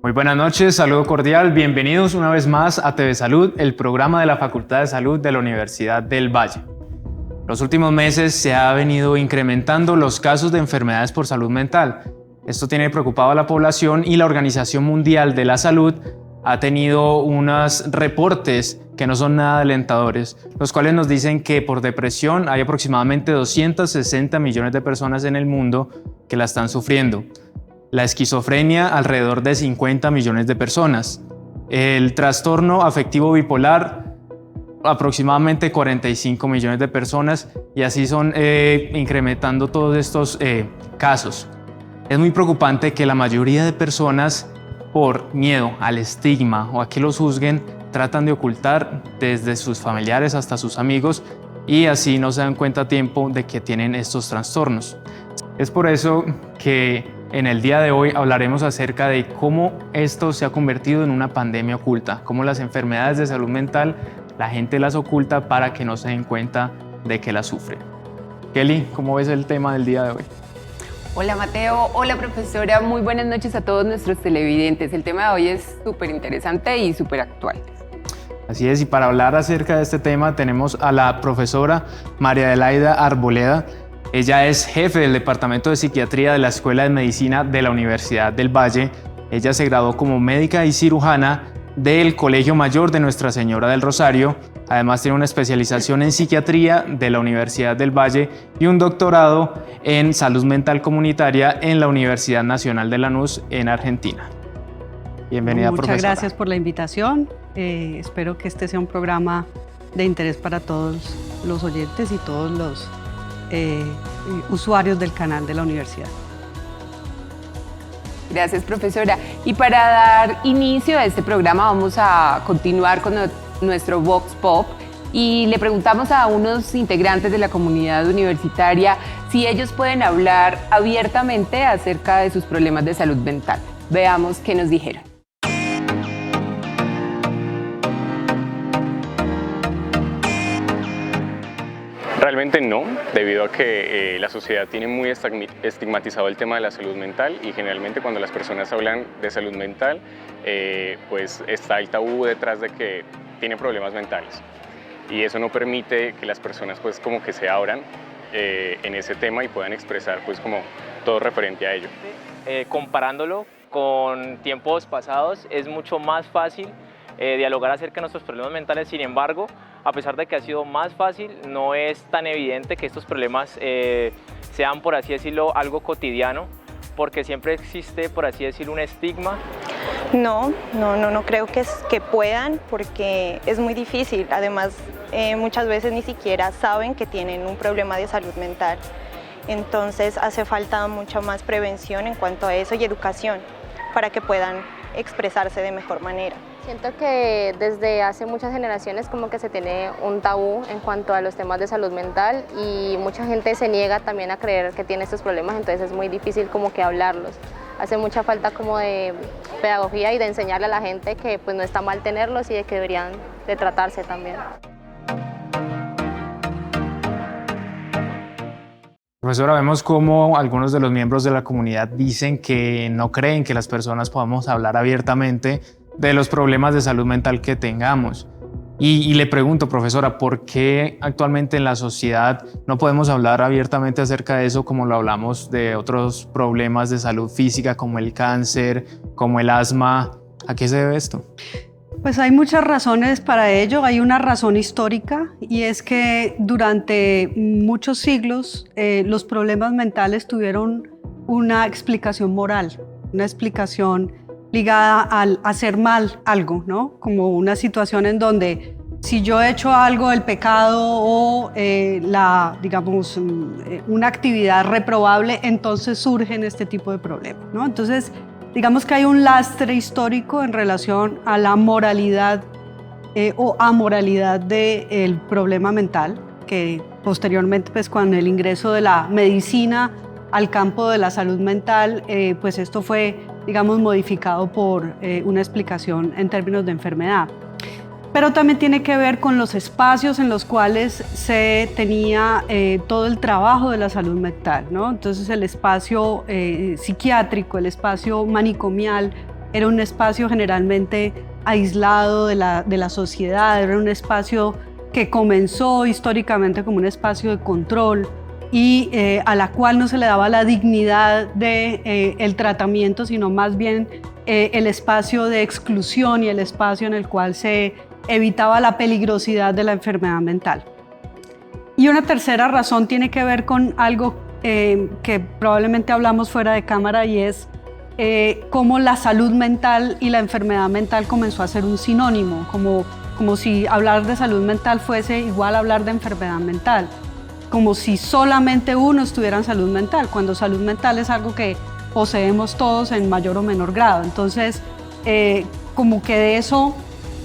Muy buenas noches, saludo cordial, bienvenidos una vez más a TV Salud, el programa de la Facultad de Salud de la Universidad del Valle. Los últimos meses se ha venido incrementando los casos de enfermedades por salud mental. Esto tiene preocupado a la población y la Organización Mundial de la Salud ha tenido unos reportes que no son nada alentadores, los cuales nos dicen que por depresión hay aproximadamente 260 millones de personas en el mundo que la están sufriendo. La esquizofrenia, alrededor de 50 millones de personas. El trastorno afectivo bipolar, aproximadamente 45 millones de personas, y así son incrementando todos estos casos. Es muy preocupante que la mayoría de personas, por miedo al estigma o a que los juzguen, tratan de ocultar desde sus familiares hasta sus amigos y así no se dan cuenta a tiempo de que tienen estos trastornos. Es por eso que en el día de hoy hablaremos acerca de cómo esto se ha convertido en una pandemia oculta, cómo las enfermedades de salud mental la gente las oculta para que no se den cuenta de que las sufren. Kelly, ¿cómo ves el tema del día de hoy? Hola Mateo, hola profesora, muy buenas noches a todos nuestros televidentes. El tema de hoy es súper interesante y súper actual. Así es, y para hablar acerca de este tema tenemos a la profesora María Adelaida Arboleda. Ella es jefe del Departamento de Psiquiatría de la Escuela de Medicina de la Universidad del Valle. Ella se graduó como médica y cirujana del Colegio Mayor de Nuestra Señora del Rosario. Además tiene una especialización en psiquiatría de la Universidad del Valle y un doctorado en salud mental comunitaria en la Universidad Nacional de Lanús en Argentina. Bienvenida, profesora. Muchas gracias por la invitación. Espero que este sea un programa de interés para todos los oyentes y todos los usuarios del canal de la universidad. Gracias, profesora. Y para dar inicio a este programa vamos a continuar con nuestro Vox Pop y le preguntamos a unos integrantes de la comunidad universitaria si ellos pueden hablar abiertamente acerca de sus problemas de salud mental. Veamos qué nos dijeron. Realmente no, debido a que la sociedad tiene muy estigmatizado el tema de la salud mental y generalmente cuando las personas hablan de salud mental, pues está el tabú detrás de que tienen problemas mentales. Y eso no permite que las personas pues como que se abran en ese tema y puedan expresar pues como todo referente a ello. Comparándolo con tiempos pasados es mucho más fácil dialogar acerca de nuestros problemas mentales. Sin embargo, a pesar de que ha sido más fácil, no es tan evidente que estos problemas sean, por así decirlo, algo cotidiano, porque siempre existe, por así decirlo, un estigma. No creo que puedan, porque es muy difícil. Además, muchas veces ni siquiera saben que tienen un problema de salud mental. Entonces hace falta mucha más prevención en cuanto a eso y educación para que puedan expresarse de mejor manera. Siento que desde hace muchas generaciones como que se tiene un tabú en cuanto a los temas de salud mental y mucha gente se niega también a creer que tiene estos problemas, entonces es muy difícil como que hablarlos. Hace mucha falta como de pedagogía y de enseñarle a la gente que pues no está mal tenerlos y de que deberían de tratarse también. Profesora, vemos cómo algunos de los miembros de la comunidad dicen que no creen que las personas podamos hablar abiertamente de los problemas de salud mental que tengamos. Y le pregunto, profesora, ¿por qué actualmente en la sociedad no podemos hablar abiertamente acerca de eso como lo hablamos de otros problemas de salud física como el cáncer, como el asma? ¿A qué se debe esto? Pues hay muchas razones para ello. Hay una razón histórica y es que durante muchos siglos los problemas mentales tuvieron una explicación moral, una explicación ligada al hacer mal algo, ¿no? Como una situación en donde si yo he hecho algo del pecado o digamos, una actividad reprobable, entonces surgen este tipo de problemas, ¿no? Entonces, digamos que hay un lastre histórico en relación a la moralidad o amoralidad del problema mental, que posteriormente, pues con el ingreso de la medicina al campo de la salud mental, pues esto fue, digamos, modificado por una explicación en términos de enfermedad. Pero también tiene que ver con los espacios en los cuales se tenía todo el trabajo de la salud mental, ¿no? Entonces el espacio psiquiátrico, el espacio manicomial, era un espacio generalmente aislado de la sociedad, era un espacio que comenzó históricamente como un espacio de control y a la cual no se le daba la dignidad de el tratamiento, sino más bien el espacio de exclusión y el espacio en el cual se evitaba la peligrosidad de la enfermedad mental. Y una tercera razón tiene que ver con algo que probablemente hablamos fuera de cámara, y es cómo la salud mental y la enfermedad mental comenzó a ser un sinónimo, como si hablar de salud mental fuese igual a hablar de enfermedad mental, como si solamente uno estuviera en salud mental, cuando salud mental es algo que poseemos todos en mayor o menor grado. Entonces, como que de eso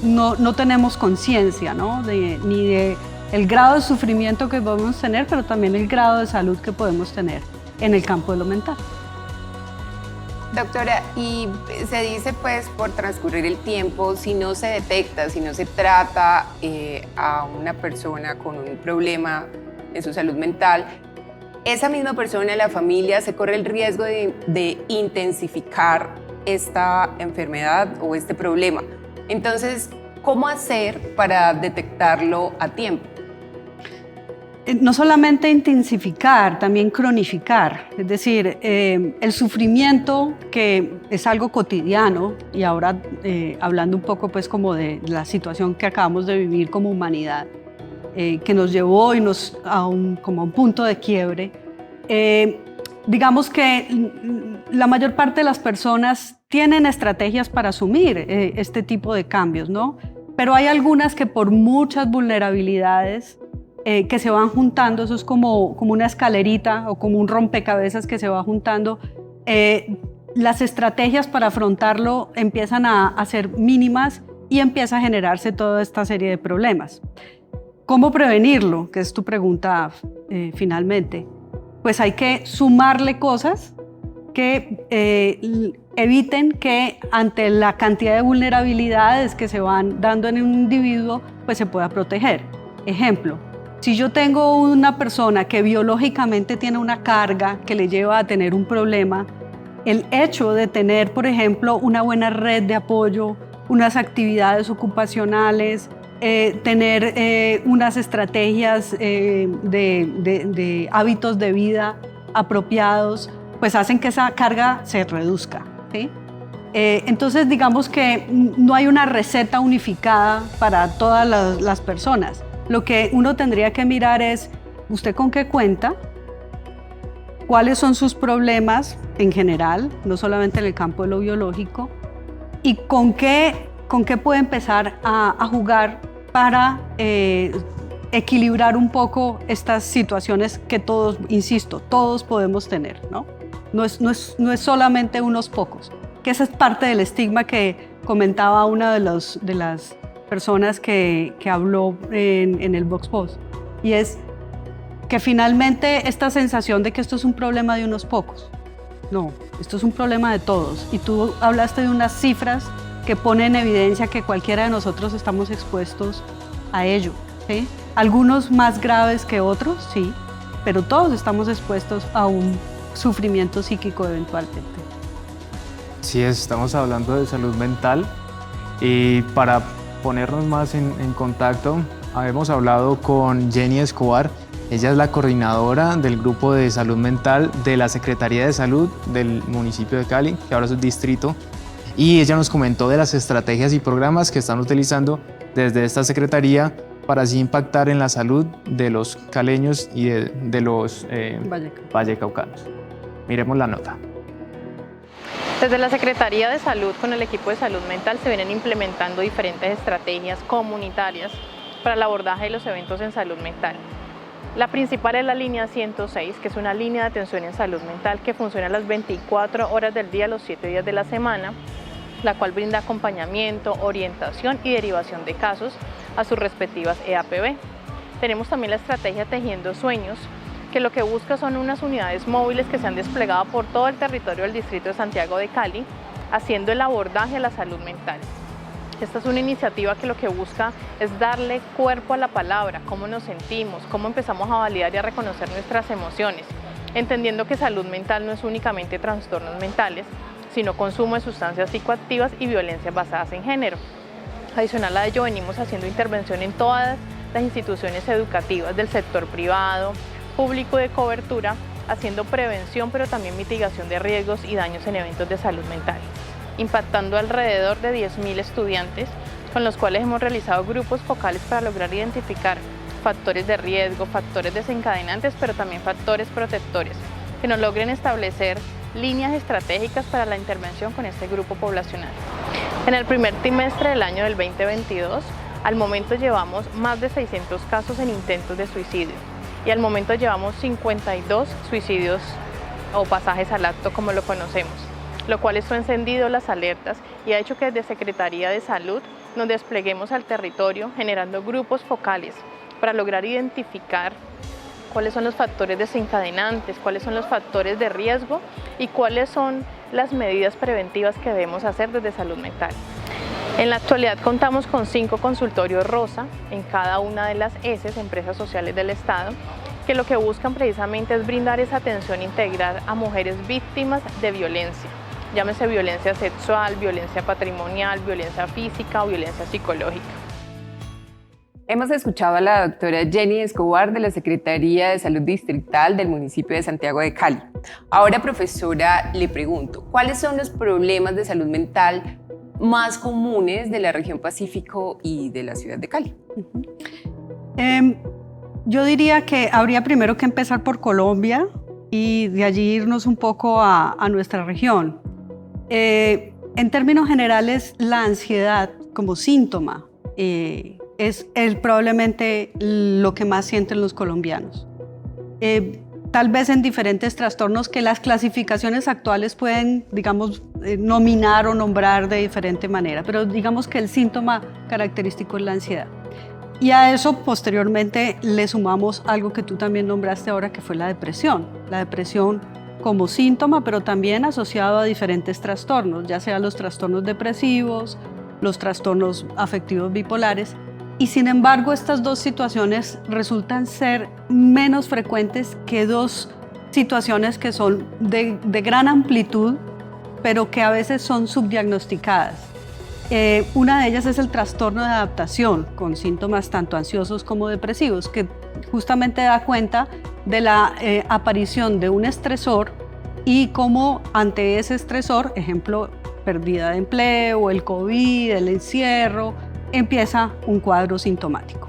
no tenemos conciencia, ¿no? Ni de el grado de sufrimiento que podemos tener, pero también el grado de salud que podemos tener en el campo de lo mental. Doctora, y se dice pues por transcurrir el tiempo, si no se detecta, si no se trata a una persona con un problema en su salud mental, esa misma persona, la familia, se corre el riesgo de intensificar esta enfermedad o este problema. Entonces, ¿cómo hacer para detectarlo a tiempo? No solamente intensificar, también cronificar, es decir, el sufrimiento, que es algo cotidiano, y ahora hablando un poco pues como de la situación que acabamos de vivir como humanidad, que nos llevó como a un punto de quiebre, digamos que la mayor parte de las personas tienen estrategias para asumir este tipo de cambios, ¿no? Pero hay algunas que por muchas vulnerabilidades que se van juntando, eso es como una escalerita o como un rompecabezas que se va juntando, las estrategias para afrontarlo empiezan a ser mínimas y empieza a generarse toda esta serie de problemas. ¿Cómo prevenirlo? Que es tu pregunta finalmente. Pues hay que sumarle cosas que eviten que ante la cantidad de vulnerabilidades que se van dando en un individuo, pues se pueda proteger. Ejemplo, si yo tengo una persona que biológicamente tiene una carga que le lleva a tener un problema, el hecho de tener, por ejemplo, una buena red de apoyo, unas actividades ocupacionales, tener unas estrategias de hábitos de vida apropiados, pues hacen que esa carga se reduzca, ¿sí? Entonces, digamos que no hay una receta unificada para todas las personas. Lo que uno tendría que mirar es, ¿usted con qué cuenta? ¿Cuáles son sus problemas en general, no solamente en el campo de lo biológico? ¿Y con qué puede empezar a jugar para equilibrar un poco estas situaciones que todos, insisto, todos podemos tener, ¿no? No es solamente unos pocos, que esa es parte del estigma que comentaba una de las personas que habló en el Vox Post, y es que finalmente esta sensación de que esto es un problema de unos pocos, no, esto es un problema de todos, y tú hablaste de unas cifras que ponen en evidencia que cualquiera de nosotros estamos expuestos a ello, ¿sí? Algunos más graves que otros, sí, pero todos estamos expuestos a un sufrimiento psíquico eventualmente. Sí, estamos hablando de salud mental, y para ponernos más en contacto, hemos hablado con Jenny Escobar. Ella es la coordinadora del grupo de salud mental de la Secretaría de Salud del municipio de Cali, que ahora es un distrito, y ella nos comentó de las estrategias y programas que están utilizando desde esta secretaría para así impactar en la salud de los caleños y de los vallecaucanos. Miremos la nota. Desde la Secretaría de Salud, con el equipo de salud mental, se vienen implementando diferentes estrategias comunitarias para el abordaje de los eventos en salud mental. La principal es la línea 106, que es una línea de atención en salud mental que funciona las 24 horas del día, los 7 días de la semana, la cual brinda acompañamiento, orientación y derivación de casos a sus respectivas EAPB. Tenemos también la estrategia Tejiendo Sueños, que lo que busca son unas unidades móviles que se han desplegado por todo el territorio del distrito de Santiago de Cali, haciendo el abordaje a la salud mental. Esta es una iniciativa que lo que busca es darle cuerpo a la palabra, cómo nos sentimos, cómo empezamos a validar y a reconocer nuestras emociones, entendiendo que salud mental no es únicamente trastornos mentales, sino consumo de sustancias psicoactivas y violencias basadas en género. Adicional a ello, venimos haciendo intervención en todas las instituciones educativas del sector privado, público de cobertura, haciendo prevención pero también mitigación de riesgos y daños en eventos de salud mental, impactando alrededor de 10.000 estudiantes, con los cuales hemos realizado grupos focales para lograr identificar factores de riesgo, factores desencadenantes, pero también factores protectores, que nos logren establecer líneas estratégicas para la intervención con este grupo poblacional. En el primer trimestre del año del 2022, al momento llevamos más de 600 casos en intentos de suicidio y al momento llevamos 52 suicidios o pasajes al acto como lo conocemos, lo cual esto ha encendido las alertas y ha hecho que desde Secretaría de Salud nos despleguemos al territorio generando grupos focales para lograr identificar cuáles son los factores desencadenantes, cuáles son los factores de riesgo y cuáles son las medidas preventivas que debemos hacer desde salud mental. En la actualidad contamos con 5 consultorios ROSA en cada una de las empresas sociales del Estado, que lo que buscan precisamente es brindar esa atención integral a mujeres víctimas de violencia, llámese violencia sexual, violencia patrimonial, violencia física o violencia psicológica. Hemos escuchado a la doctora Jenny Escobar de la Secretaría de Salud Distrital del municipio de Santiago de Cali. Ahora, profesora, le pregunto, ¿cuáles son los problemas de salud mental más comunes de la región Pacífico y de la ciudad de Cali? Yo diría que habría primero que empezar por Colombia y de allí irnos un poco a nuestra región. En términos generales, la ansiedad como síntoma es probablemente lo que más sienten los colombianos. Tal vez en diferentes trastornos que las clasificaciones actuales pueden, digamos, nominar o nombrar de diferente manera, pero digamos que el síntoma característico es la ansiedad. Y a eso posteriormente le sumamos algo que tú también nombraste ahora, que fue la depresión. La depresión como síntoma, pero también asociado a diferentes trastornos, ya sea los trastornos depresivos, los trastornos afectivos bipolares. Y sin embargo, estas dos situaciones resultan ser menos frecuentes que dos situaciones que son de gran amplitud, pero que a veces son subdiagnosticadas. Una de ellas es el trastorno de adaptación, con síntomas tanto ansiosos como depresivos, que justamente da cuenta de la aparición de un estresor y cómo ante ese estresor, ejemplo, pérdida de empleo, el COVID, el encierro, empieza un cuadro sintomático.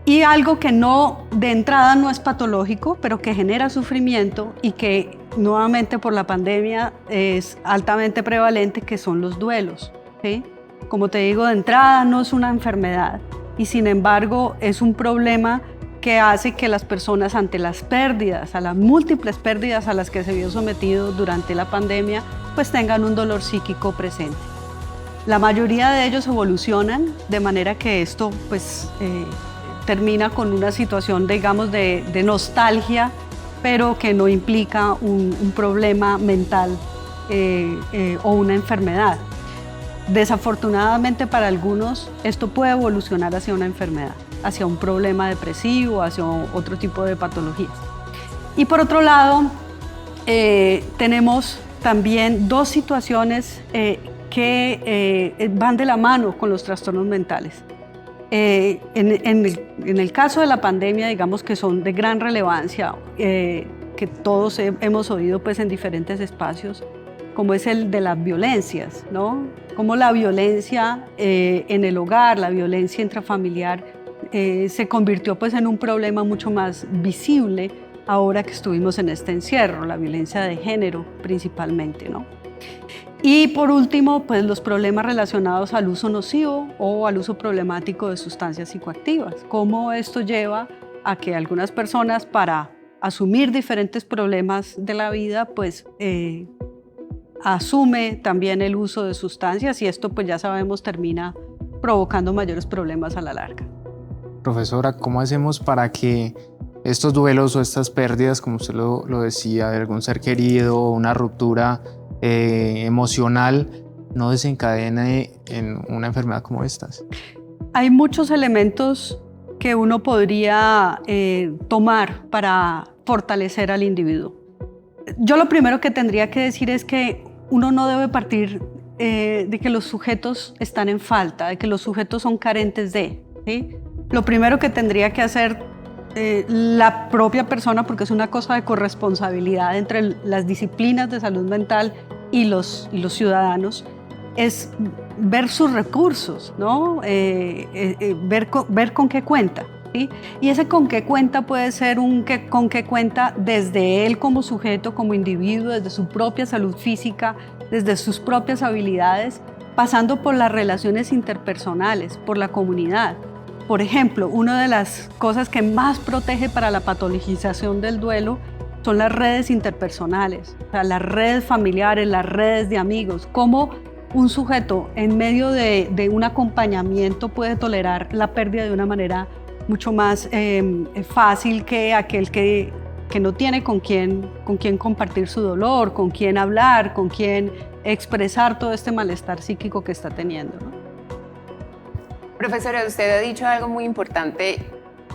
Y algo que de entrada no es patológico, pero que genera sufrimiento y que nuevamente por la pandemia es altamente prevalente, que son los duelos, ¿sí? Como te digo, de entrada no es una enfermedad y sin embargo es un problema que hace que las personas ante las pérdidas, a las múltiples pérdidas a las que se vio sometido durante la pandemia, pues tengan un dolor psíquico presente. La mayoría de ellos evolucionan de manera que esto pues, termina con una situación, digamos, de nostalgia, pero que no implica un problema mental o una enfermedad. Desafortunadamente para algunos esto puede evolucionar hacia una enfermedad, hacia un problema depresivo, hacia otro tipo de patologías. Y por otro lado, tenemos también dos situaciones que van de la mano con los trastornos mentales. En el caso de la pandemia, digamos que son de gran relevancia, que todos hemos oído pues, en diferentes espacios, como es el de las violencias, ¿no? Como la violencia en el hogar, la violencia intrafamiliar, se convirtió pues, en un problema mucho más visible ahora que estuvimos en este encierro, la violencia de género principalmente, ¿no? Y por último, pues los problemas relacionados al uso nocivo o al uso problemático de sustancias psicoactivas. Cómo esto lleva a que algunas personas, para asumir diferentes problemas de la vida, pues asume también el uso de sustancias y esto pues ya sabemos termina provocando mayores problemas a la larga. Profesora, ¿cómo hacemos para que estos duelos o estas pérdidas, como usted lo decía, de algún ser querido o una ruptura emocional no desencadene en una enfermedad como estas? Hay muchos elementos que uno podría tomar para fortalecer al individuo. Yo lo primero que tendría que decir es que uno no debe partir de que los sujetos están en falta, de que los sujetos son carentes de, ¿sí? Lo primero que tendría que hacer la propia persona, porque es una cosa de corresponsabilidad entre las disciplinas de salud mental y los ciudadanos, es ver sus recursos, ¿no? Ver con qué cuenta, ¿sí? Y ese con qué cuenta puede ser con qué cuenta desde él como sujeto, como individuo, desde su propia salud física, desde sus propias habilidades, pasando por las relaciones interpersonales, por la comunidad. Por ejemplo, una de las cosas que más protege para la patologización del duelo son las redes interpersonales, o sea, las redes familiares, las redes de amigos. Cómo un sujeto en medio de un acompañamiento puede tolerar la pérdida de una manera mucho más fácil que aquel que no tiene con quién compartir su dolor, con quién hablar, con quién expresar todo este malestar psíquico que está teniendo, ¿no? Profesora, usted ha dicho algo muy importante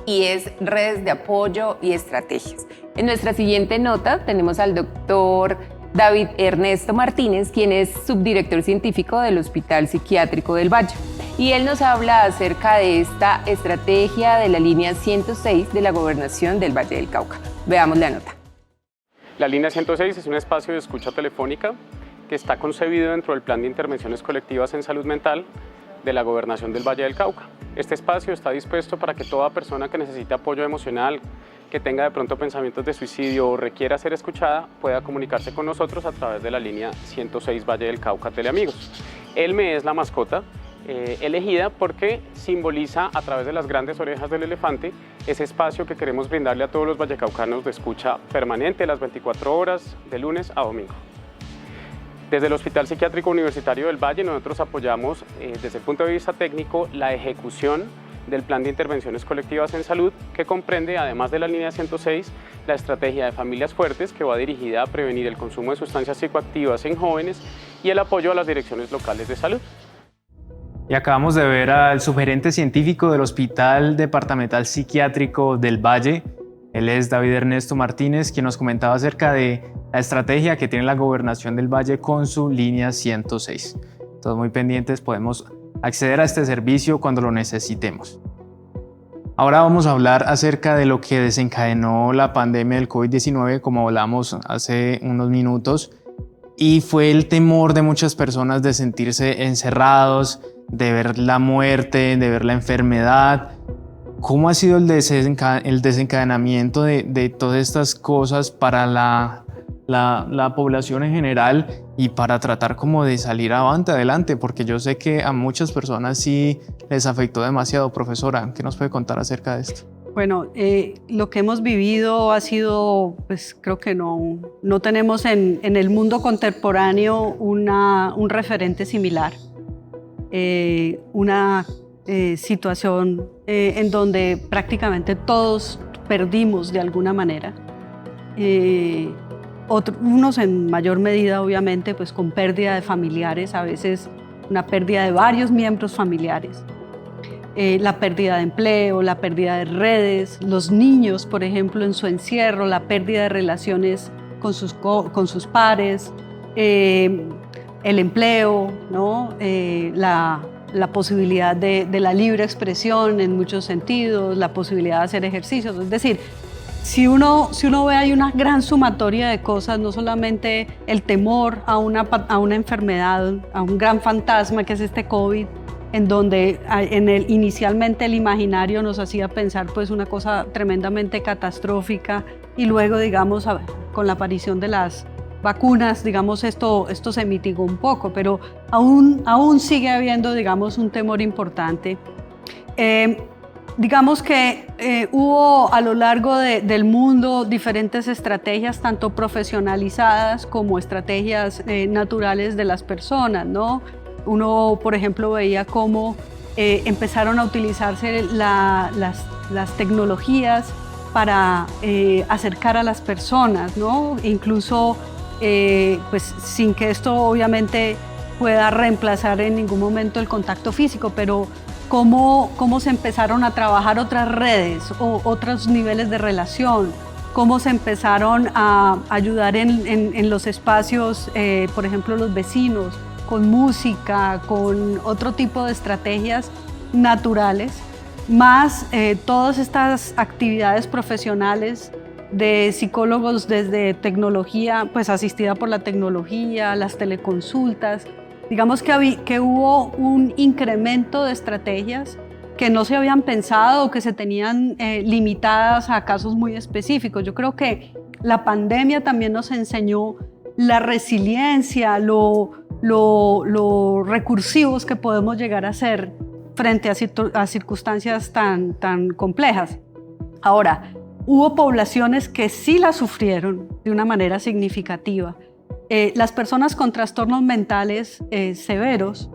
y es redes de apoyo y estrategias. En nuestra siguiente nota tenemos al doctor David Ernesto Martínez, quien es subdirector científico del Hospital Psiquiátrico del Valle. Y él nos habla acerca de esta estrategia de la línea 106 de la Gobernación del Valle del Cauca. Veamos la nota. La línea 106 es un espacio de escucha telefónica que está concebido dentro del Plan de Intervenciones Colectivas en Salud Mental de la Gobernación del Valle del Cauca. Este espacio está dispuesto para que toda persona que necesite apoyo emocional, que tenga de pronto pensamientos de suicidio o requiera ser escuchada, pueda comunicarse con nosotros a través de la línea 106 Valle del Cauca Teleamigos. Elme es la mascota elegida porque simboliza a través de las grandes orejas del elefante ese espacio que queremos brindarle a todos los vallecaucanos de escucha permanente las 24 horas de lunes a domingo. Desde el Hospital Psiquiátrico Universitario del Valle nosotros apoyamos desde el punto de vista técnico la ejecución del Plan de Intervenciones Colectivas en Salud, que comprende, además de la línea 106, la estrategia de familias fuertes, que va dirigida a prevenir el consumo de sustancias psicoactivas en jóvenes, y el apoyo a las direcciones locales de salud. Y acabamos de ver al subgerente científico del Hospital Departamental Psiquiátrico del Valle. Él es David Ernesto Martínez, quien nos comentaba acerca de la estrategia que tiene la Gobernación del Valle con su línea 106. Todos muy pendientes, podemos acceder a este servicio cuando lo necesitemos. Ahora vamos a hablar acerca de lo que desencadenó la pandemia del COVID-19, como hablamos hace unos minutos, y fue el temor de muchas personas de sentirse encerrados, de ver la muerte, de ver la enfermedad. ¿Cómo ha sido el desencadenamiento de todas estas cosas para la población en general y para tratar como de salir adelante? Porque yo sé que a muchas personas sí les afectó demasiado. Profesora, ¿qué nos puede contar acerca de esto? Bueno, lo que hemos vivido ha sido, pues creo que no tenemos en el mundo contemporáneo un referente similar. Una situación en donde prácticamente todos perdimos de alguna manera. Unos en mayor medida, obviamente, pues con pérdida de familiares, a veces una pérdida de varios miembros familiares. La pérdida de empleo, la pérdida de redes, los niños, por ejemplo, en su encierro, la pérdida de relaciones con sus pares, el empleo, ¿no? La posibilidad de la libre expresión en muchos sentidos, la posibilidad de hacer ejercicios. Es decir, si uno ve, hay una gran sumatoria de cosas, no solamente el temor a una enfermedad, a un gran fantasma que es este COVID, en donde inicialmente el imaginario nos hacía pensar pues una cosa tremendamente catastrófica, y luego, digamos, con la aparición de las vacunas, digamos, esto se mitigó un poco, pero aún sigue habiendo, digamos, un temor importante. Digamos que hubo a lo largo del mundo diferentes estrategias, tanto profesionalizadas como estrategias naturales de las personas, ¿no? Uno, por ejemplo, veía cómo empezaron a utilizarse las tecnologías para acercar a las personas, ¿no? Incluso pues sin que esto obviamente pueda reemplazar en ningún momento el contacto físico, pero cómo se empezaron a trabajar otras redes o otros niveles de relación, cómo se empezaron a ayudar en los espacios, por ejemplo, los vecinos, con música, con otro tipo de estrategias naturales, más todas estas actividades profesionales de psicólogos desde tecnología, pues asistida por la tecnología, las teleconsultas. Digamos que hubo un incremento de estrategias que no se habían pensado o que se tenían limitadas a casos muy específicos. Yo creo que la pandemia también nos enseñó la resiliencia, lo recursivos que podemos llegar a ser frente a circunstancias tan complejas. Ahora, hubo poblaciones que sí la sufrieron de una manera significativa. Las personas con trastornos mentales severos,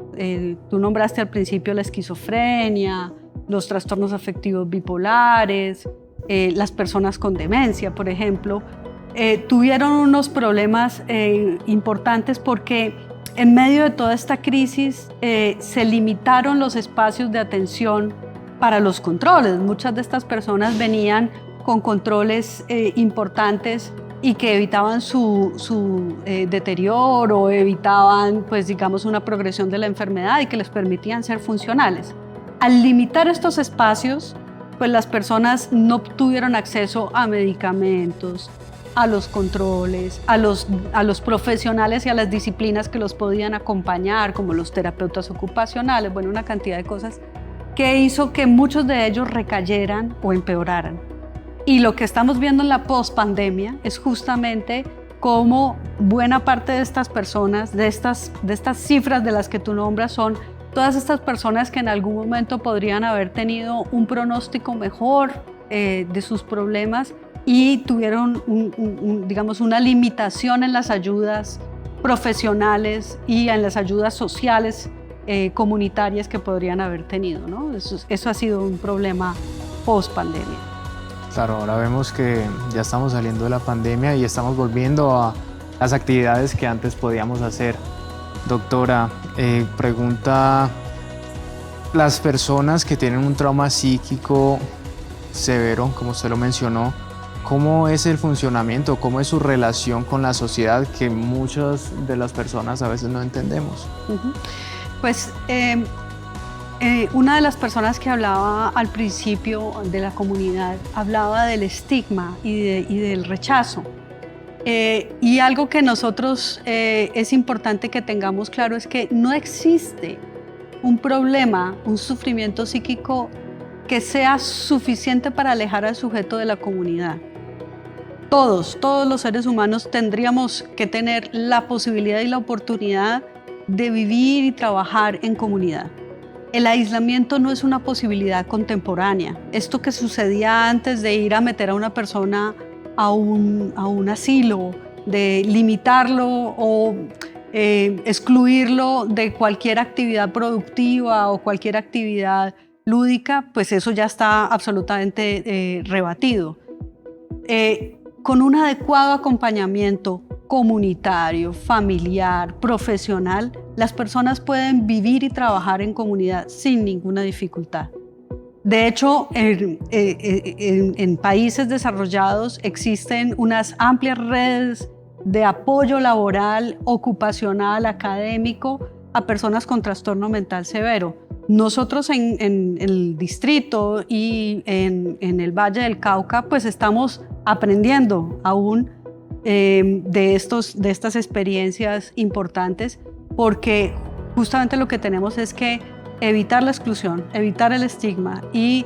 tú nombraste al principio la esquizofrenia, los trastornos afectivos bipolares, las personas con demencia, por ejemplo, tuvieron unos problemas importantes porque en medio de toda esta crisis se limitaron los espacios de atención para los controles. Muchas de estas personas venían con controles importantes y que evitaban su deterioro, evitaban, pues, digamos, una progresión de la enfermedad y que les permitían ser funcionales. Al limitar estos espacios, pues las personas no tuvieron acceso a medicamentos, a los controles, a los profesionales y a las disciplinas que los podían acompañar, como los terapeutas ocupacionales, bueno, una cantidad de cosas que hizo que muchos de ellos recayeran o empeoraran. Y lo que estamos viendo en la pospandemia es justamente cómo buena parte de estas personas, de estas cifras de las que tú nombras, son todas estas personas que en algún momento podrían haber tenido un pronóstico mejor de sus problemas y tuvieron digamos, una limitación en las ayudas profesionales y en las ayudas sociales comunitarias que podrían haber tenido, ¿no? Eso ha sido un problema post-pandemia. Claro, ahora vemos que ya estamos saliendo de la pandemia y estamos volviendo a las actividades que antes podíamos hacer. Doctora, pregunta, las personas que tienen un trauma psíquico severo, como usted lo mencionó, ¿cómo es el funcionamiento, cómo es su relación con la sociedad que muchas de las personas a veces no entendemos? Pues una de las personas que hablaba al principio de la comunidad hablaba del estigma y del rechazo. Y algo que nosotros es importante que tengamos claro es que no existe un problema, un sufrimiento psíquico que sea suficiente para alejar al sujeto de la comunidad. Todos los seres humanos tendríamos que tener la posibilidad y la oportunidad de vivir y trabajar en comunidad. El aislamiento no es una posibilidad contemporánea. Esto que sucedía antes de ir a meter a una persona a un asilo, de limitarlo o excluirlo de cualquier actividad productiva o cualquier actividad lúdica, pues eso ya está absolutamente rebatido. Con un adecuado acompañamiento comunitario, familiar, profesional, las personas pueden vivir y trabajar en comunidad sin ninguna dificultad. De hecho, en países desarrollados existen unas amplias redes de apoyo laboral, ocupacional, académico a personas con trastorno mental severo. Nosotros en el distrito y en el Valle del Cauca, pues estamos aprendiendo aún de estas experiencias importantes, porque justamente lo que tenemos es que evitar la exclusión, evitar el estigma y,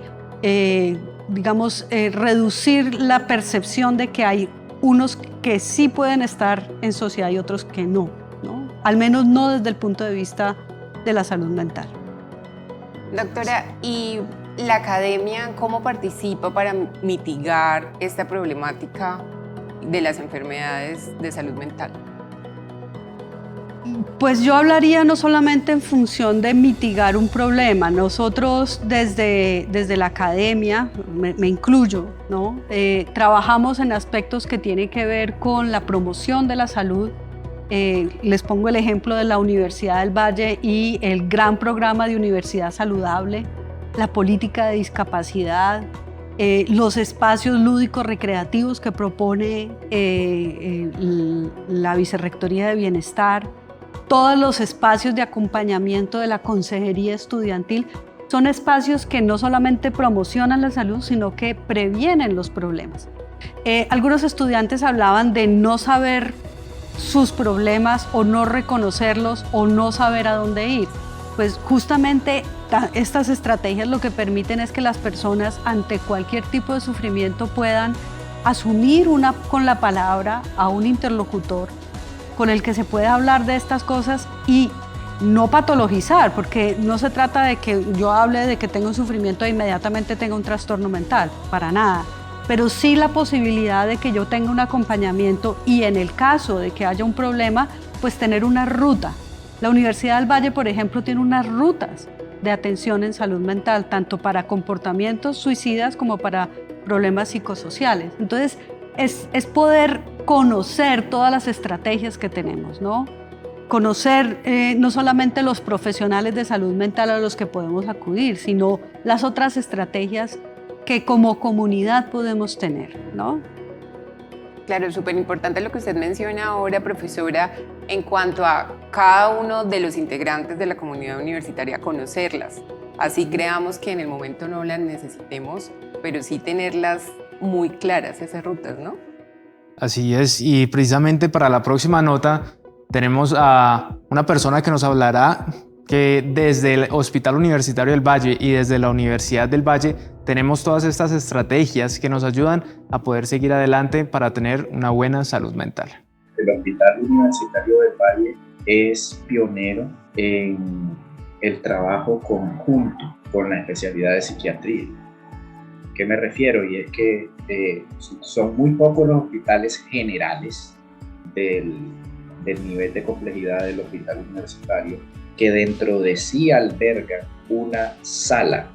reducir la percepción de que hay unos que sí pueden estar en sociedad y otros que no, ¿no? Al menos no desde el punto de vista de la salud mental. Doctora, ¿y la academia cómo participa para mitigar esta problemática de las enfermedades de salud mental? Pues yo hablaría no solamente en función de mitigar un problema. Nosotros desde la academia, me incluyo, ¿no? Trabajamos en aspectos que tienen que ver con la promoción de la salud. Les pongo el ejemplo de la Universidad del Valle y el gran programa de Universidad Saludable, la política de discapacidad, los espacios lúdicos recreativos que propone la Vicerrectoría de Bienestar, todos los espacios de acompañamiento de la consejería estudiantil, son espacios que no solamente promocionan la salud, sino que previenen los problemas. Algunos estudiantes hablaban de no saber sus problemas o no reconocerlos o no saber a dónde ir. Pues justamente estas estrategias lo que permiten es que las personas ante cualquier tipo de sufrimiento puedan asumir con la palabra a un interlocutor con el que se pueda hablar de estas cosas y no patologizar, porque no se trata de que yo hable de que tengo un sufrimiento e inmediatamente tenga un trastorno mental, para nada, pero sí la posibilidad de que yo tenga un acompañamiento y en el caso de que haya un problema, pues tener una ruta. La Universidad del Valle, por ejemplo, tiene unas rutas de atención en salud mental, tanto para comportamientos suicidas como para problemas psicosociales. Entonces, es poder conocer todas las estrategias que tenemos, ¿no? Conocer no solamente los profesionales de salud mental a los que podemos acudir, sino las otras estrategias que como comunidad podemos tener, ¿no? Claro, súper importante lo que usted menciona ahora, profesora, en cuanto a cada uno de los integrantes de la comunidad universitaria, conocerlas. Así creamos que en el momento no las necesitemos, pero sí tenerlas muy claras, esas rutas, ¿no? Así es, y precisamente para la próxima nota tenemos a una persona que nos hablará que desde el Hospital Universitario del Valle y desde la Universidad del Valle tenemos todas estas estrategias que nos ayudan a poder seguir adelante para tener una buena salud mental. El Hospital Universitario del Valle es pionero en el trabajo conjunto con la especialidad de psiquiatría. ¿A qué me refiero? Y es que son muy pocos los hospitales generales del nivel de complejidad del hospital universitario que dentro de sí albergan una sala,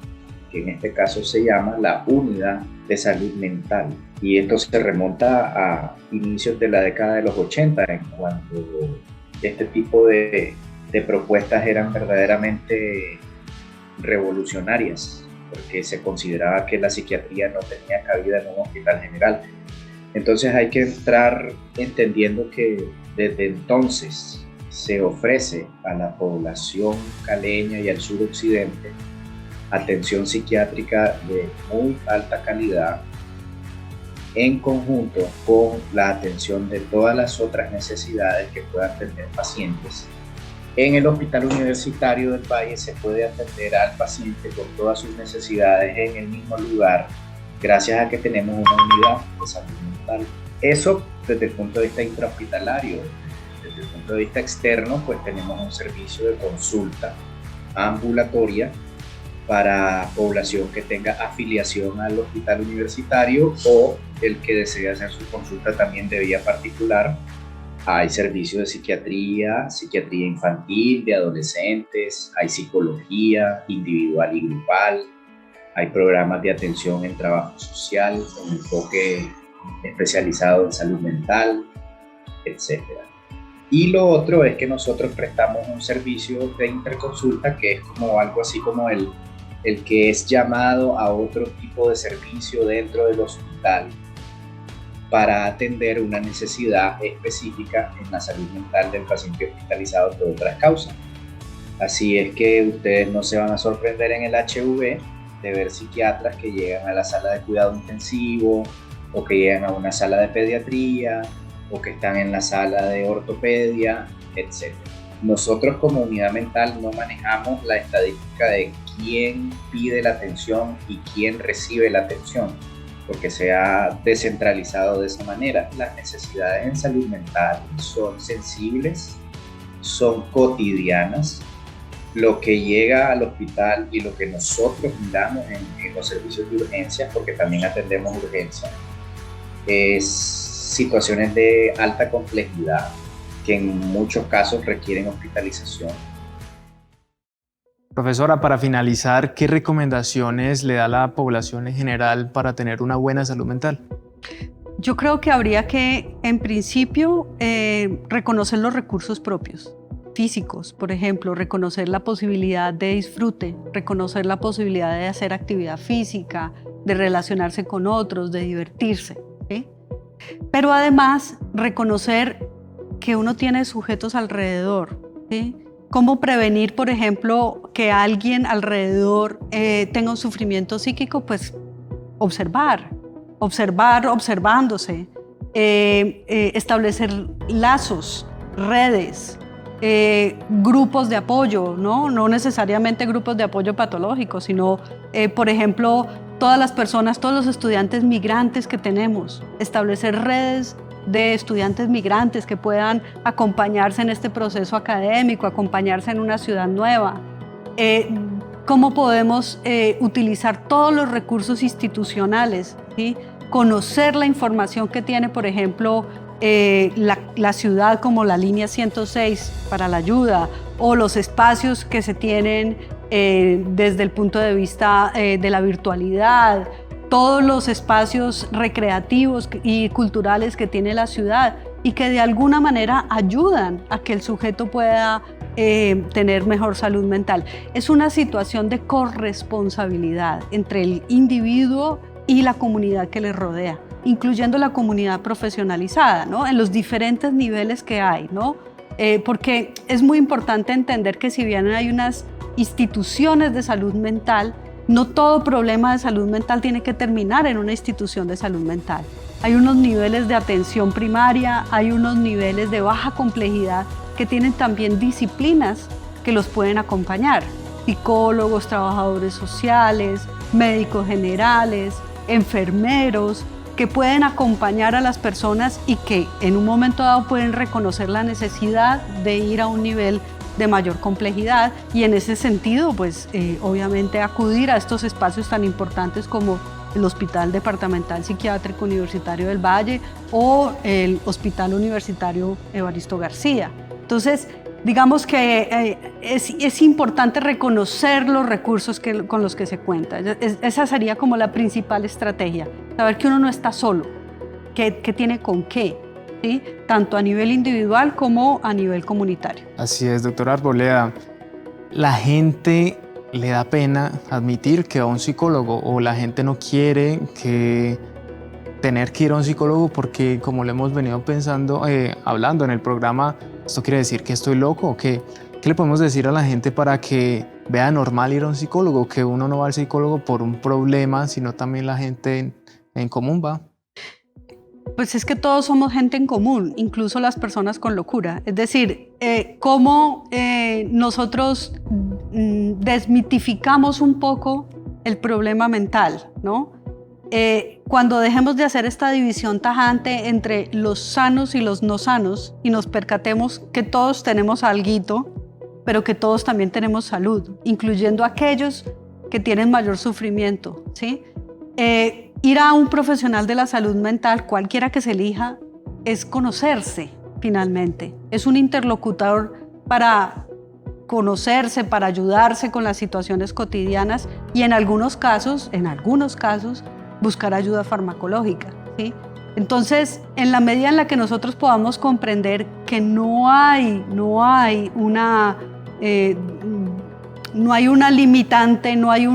que en este caso se llama la Unidad de Salud Mental. Y esto se remonta a inicios de la década de los 80, en cuando este tipo de propuestas eran verdaderamente revolucionarias, porque se consideraba que la psiquiatría no tenía cabida en un hospital general. Entonces hay que entrar entendiendo que desde entonces se ofrece a la población caleña y al suroccidente atención psiquiátrica de muy alta calidad en conjunto con la atención de todas las otras necesidades que puedan tener pacientes. En el Hospital Universitario del Valle se puede atender al paciente con todas sus necesidades en el mismo lugar, gracias a que tenemos una unidad de salud mental. Eso desde el punto de vista intrahospitalario. Desde el punto de vista externo, pues tenemos un servicio de consulta ambulatoria para población que tenga afiliación al hospital universitario o el que desee hacer su consulta también de vía particular. Hay servicios de psiquiatría infantil, de adolescentes, hay psicología individual y grupal, hay programas de atención en trabajo social con enfoque especializado en salud mental, etc. Y lo otro es que nosotros prestamos un servicio de interconsulta que es como algo así como el que es llamado a otro tipo de servicio dentro del hospital para atender una necesidad específica en la salud mental del paciente hospitalizado por otras causas. Así es que ustedes no se van a sorprender en el HV de ver psiquiatras que llegan a la sala de cuidado intensivo o que llegan a una sala de pediatría o que están en la sala de ortopedia, etc. Nosotros como unidad mental no manejamos la estadística de quién pide la atención y quién recibe la atención, porque se ha descentralizado de esa manera. Las necesidades en salud mental son sensibles, son cotidianas. Lo que llega al hospital y lo que nosotros miramos en los servicios de urgencia, porque también atendemos urgencia, es situaciones de alta complejidad que en muchos casos requieren hospitalización. Profesora, para finalizar, ¿qué recomendaciones le da a la población en general para tener una buena salud mental? Yo creo que habría que, en principio, reconocer los recursos propios. físicos, por ejemplo, reconocer la posibilidad de disfrute, reconocer la posibilidad de hacer actividad física, de relacionarse con otros, de divertirse, ¿sí? Pero además reconocer que uno tiene sujetos alrededor, ¿sí? ¿Cómo prevenir, por ejemplo, que alguien alrededor tenga un sufrimiento psíquico? Pues observándose, establecer lazos, redes, grupos de apoyo, no necesariamente grupos de apoyo patológicos, sino, por ejemplo, todas las personas, todos los estudiantes migrantes que tenemos, establecer redes de estudiantes migrantes que puedan acompañarse en este proceso académico, acompañarse en una ciudad nueva. ¿Cómo podemos utilizar todos los recursos institucionales, ¿sí? Conocer la información que tiene, por ejemplo, la ciudad, como la línea 106 para la ayuda, o los espacios que se tienen desde el punto de vista de la virtualidad, todos los espacios recreativos y culturales que tiene la ciudad y que de alguna manera ayudan a que el sujeto pueda tener mejor salud mental. Es una situación de corresponsabilidad entre el individuo y la comunidad que le rodea, incluyendo la comunidad profesionalizada, ¿no? En los diferentes niveles que hay, ¿no? Porque es muy importante entender que si bien hay unas instituciones de salud mental, no todo problema de salud mental tiene que terminar en una institución de salud mental. Hay unos niveles de atención primaria, hay unos niveles de baja complejidad que tienen también disciplinas que los pueden acompañar. Psicólogos, trabajadores sociales, médicos generales, enfermeros, que pueden acompañar a las personas y que en un momento dado pueden reconocer la necesidad de ir a un nivel de mayor complejidad y en ese sentido, pues obviamente acudir a estos espacios tan importantes como el Hospital Departamental Psiquiátrico Universitario del Valle o el Hospital Universitario Evaristo García. Entonces, digamos que es importante reconocer los recursos con los que se cuenta. Esa sería como la principal estrategia, saber que uno no está solo, que tiene con qué, ¿sí? Tanto a nivel individual como a nivel comunitario. Así es, doctora Arboleda. La gente le da pena admitir que va a un psicólogo o la gente no quiere tener que ir a un psicólogo porque, como lo hemos venido pensando, hablando en el programa, ¿esto quiere decir que estoy loco o qué? ¿Qué le podemos decir a la gente para que vea normal ir a un psicólogo? Que uno no va al psicólogo por un problema, sino también la gente en común va. Pues es que todos somos gente en común, incluso las personas con locura. Es decir, cómo nosotros desmitificamos un poco el problema mental, ¿no? Cuando dejemos de hacer esta división tajante entre los sanos y los no sanos y nos percatemos que todos tenemos alguito, pero que todos también tenemos salud, incluyendo aquellos que tienen mayor sufrimiento, ¿sí? Ir a un profesional de la salud mental, cualquiera que se elija, es conocerse finalmente. Es un interlocutor para conocerse, para ayudarse con las situaciones cotidianas y en algunos casos, buscar ayuda farmacológica, ¿sí? Entonces, en la medida en la que nosotros podamos comprender que no hay una limitante, no hay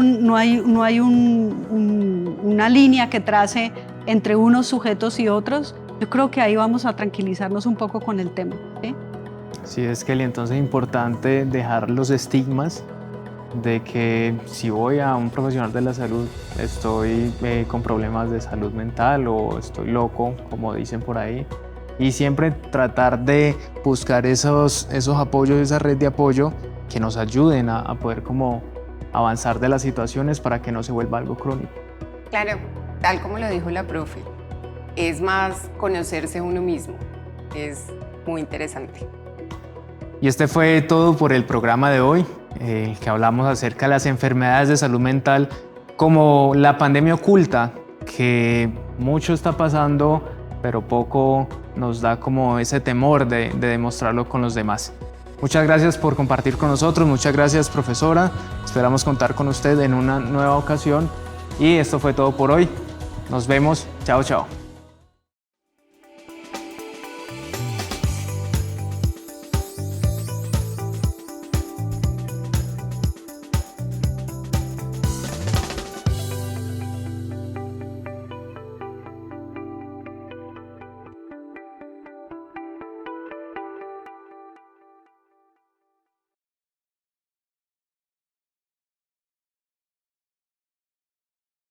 una línea que trace entre unos sujetos y otros, yo creo que ahí vamos a tranquilizarnos un poco con el tema, ¿sí? Sí, es Kelly, entonces es importante dejar los estigmas de que si voy a un profesional de la salud estoy con problemas de salud mental o estoy loco, como dicen por ahí, y siempre tratar de buscar esos apoyos, esa red de apoyo que nos ayuden a poder como avanzar de las situaciones para que no se vuelva algo crónico. Claro, tal como lo dijo la profe, es más conocerse uno mismo, es muy interesante. Y este fue todo por el programa de hoy, que hablamos acerca de las enfermedades de salud mental como la pandemia oculta, que mucho está pasando, pero poco nos da como ese temor de demostrarlo con los demás. Muchas gracias por compartir con nosotros, muchas gracias profesora, esperamos contar con usted en una nueva ocasión y esto fue todo por hoy. Nos vemos, chao chao.